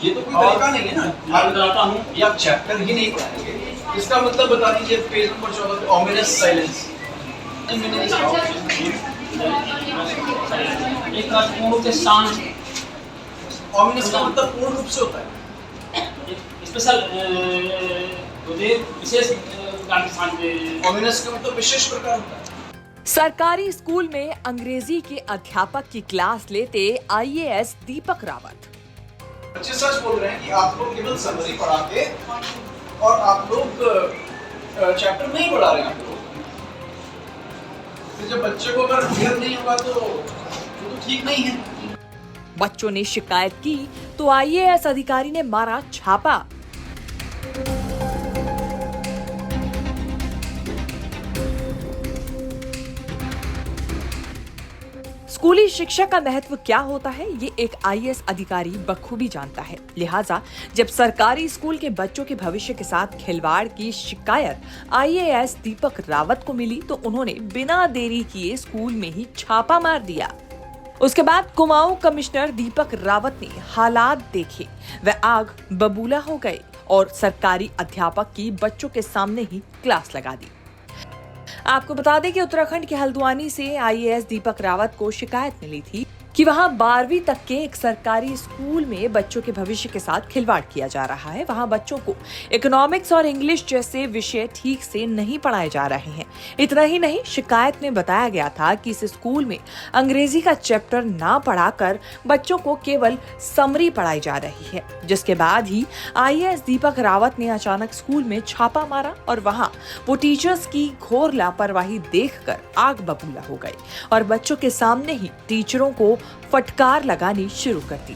ये तो कोई तरीका नहीं है ना। मैं बताता हूँ, ये आप चैप्टर ही नहीं पढ़ाएंगे, इसका मतलब बता दीजिए पेज नंबर 14 पे ऑमिनस साइलेंस। मैंने नहीं कहा एक पूर्ण के शांत, ऑमिनस का मतलब पूर्ण रूप से होता है, स्पेशल विशेष शांत। ऑमिनस का मतलब विशेष प्रकार होता है। सरकारी स्कूल में अंग्रेजी के अध्यापक की क्लास लेते आईएएस दीपक रावत। बच्चे सच बोल रहे हैं कि आप लोग केवल समरी पढ़ा के और आप लोग चैप्टर नहीं पढ़ा रहे हैं। आप लोग तो जब बच्चे को अगर क्लियर नहीं होगा तो ठीक नहीं है। बच्चों ने शिकायत की तो आईएएस अधिकारी ने मारा छापा। स्कूली शिक्षा का महत्व क्या होता है ये एक आईएएस अधिकारी बखूबी जानता है। लिहाजा जब सरकारी स्कूल के बच्चों के भविष्य के साथ खिलवाड़ की शिकायत आईएएस दीपक रावत को मिली तो उन्होंने बिना देरी किए स्कूल में ही छापा मार दिया। उसके बाद कुमाऊं कमिश्नर दीपक रावत ने हालात देखे, वह आग बबूला हो गए और सरकारी अध्यापक की बच्चों के सामने ही क्लास लगा दी। आपको बता दें कि उत्तराखंड के हल्द्वानी से आईएएस दीपक रावत को शिकायत मिली थी कि वहां 12वीं तक के एक सरकारी स्कूल में बच्चों के भविष्य के साथ खिलवाड़ किया जा रहा है। वहां बच्चों को इकोनॉमिक्स और इंग्लिश जैसे विषय ठीक से नहीं पढ़ाए जा रहे हैं। इतना ही नहीं, शिकायत में बताया गया था कि इस स्कूल में अंग्रेजी का चैप्टर ना पढ़ाकर बच्चों को केवल समरी पढ़ाई जा रही है। जिसके बाद ही आईएएस दीपक रावत ने अचानक स्कूल में छापा मारा और वहां वो टीचर्स की घोर लापरवाही देखकर आग बबूला हो गए और बच्चों के सामने ही टीचरों को फटकार लगानी शुरू कर दी।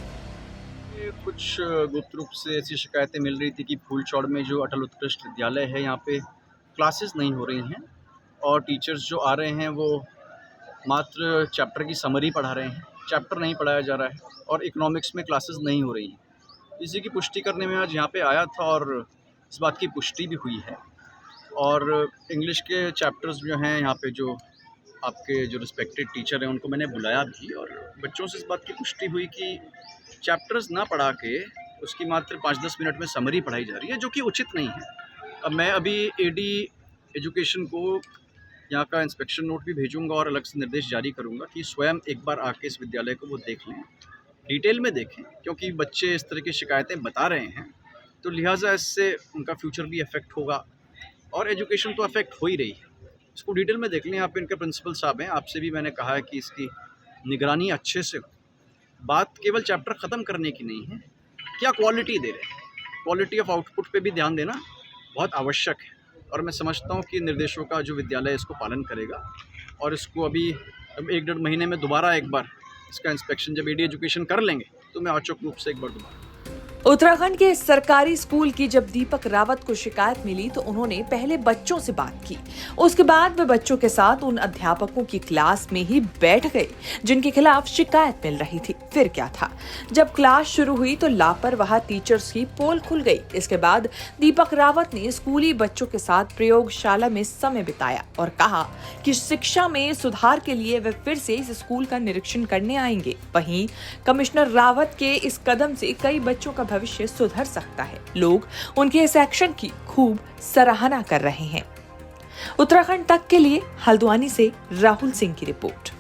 कुछ गुप्त रूप से ऐसी शिकायतें मिल रही थी कि फूलचौड़ में जो अटल उत्कृष्ट विद्यालय है यहाँ पे क्लासेस नहीं हो रही हैं और टीचर्स जो आ रहे हैं वो मात्र चैप्टर की समरी पढ़ा रहे हैं, चैप्टर नहीं पढ़ाया जा रहा है और इकोनॉमिक्स में क्लासेस नहीं हो रही हैं। इसी की पुष्टि करने में आज यहाँ पे आया था और इस बात की पुष्टि भी हुई है। और इंग्लिश के चैप्टर्स जो हैं यहाँ पे जो आपके जो रिस्पेक्टेड टीचर हैं उनको मैंने बुलाया भी और बच्चों से इस बात की पुष्टि हुई कि चैप्टर्स ना पढ़ा के उसकी मात्र 5-10 मिनट में समरी पढ़ाई जा रही है, जो कि उचित नहीं है। अब मैं अभी एडी एजुकेशन को यहाँ का इंस्पेक्शन नोट भी भेजूंगा और अलग से निर्देश जारी करूँगा कि स्वयं एक बार आके इस विद्यालय को वो देख लें, डिटेल में देखें, क्योंकि बच्चे इस तरह की शिकायतें बता रहे हैं तो लिहाजा इससे उनका फ्यूचर भी अफेक्ट होगा और एजुकेशन तो अफेक्ट हो ही रही है। इसको डिटेल में देख लें। यहाँ पे इनके प्रिंसिपल साहब हैं, आपसे भी मैंने कहा है कि इसकी निगरानी अच्छे से हो। बात केवल चैप्टर ख़त्म करने की नहीं है, क्या क्वालिटी दे रहे हैं, क्वालिटी ऑफ आउटपुट पे भी ध्यान देना बहुत आवश्यक है। और मैं समझता हूँ कि निर्देशों का जो विद्यालय इसको पालन करेगा और इसको अभी 1-1.5 महीने में दोबारा एक बार इसका इंस्पेक्शन जब एडी एजुकेशन कर लेंगे तो मैं औचक रूप से एक बार दोबारा। उत्तराखंड के सरकारी स्कूल की जब दीपक रावत को शिकायत मिली तो उन्होंने पहले बच्चों से बात की, उसके बाद वे बच्चों के साथ उन अध्यापकों की क्लास में ही बैठ गए जिनके खिलाफ शिकायत मिल रही थी। फिर क्या था, जब क्लास शुरू हुई तो लापरवाह टीचर्स की पोल खुल गई। इसके बाद दीपक रावत ने स्कूली बच्चों के साथ प्रयोगशाला में समय बिताया और कहा कि शिक्षा में सुधार के लिए वे फिर से इस स्कूल का निरीक्षण करने आएंगे। वहीं कमिश्नर रावत के इस कदम से कई बच्चों का भविष्य सुधर सकता है। लोग उनके इस एक्शन की खूब सराहना कर रहे हैं। उत्तराखंड तक के लिए हल्द्वानी से राहुल सिंह की रिपोर्ट।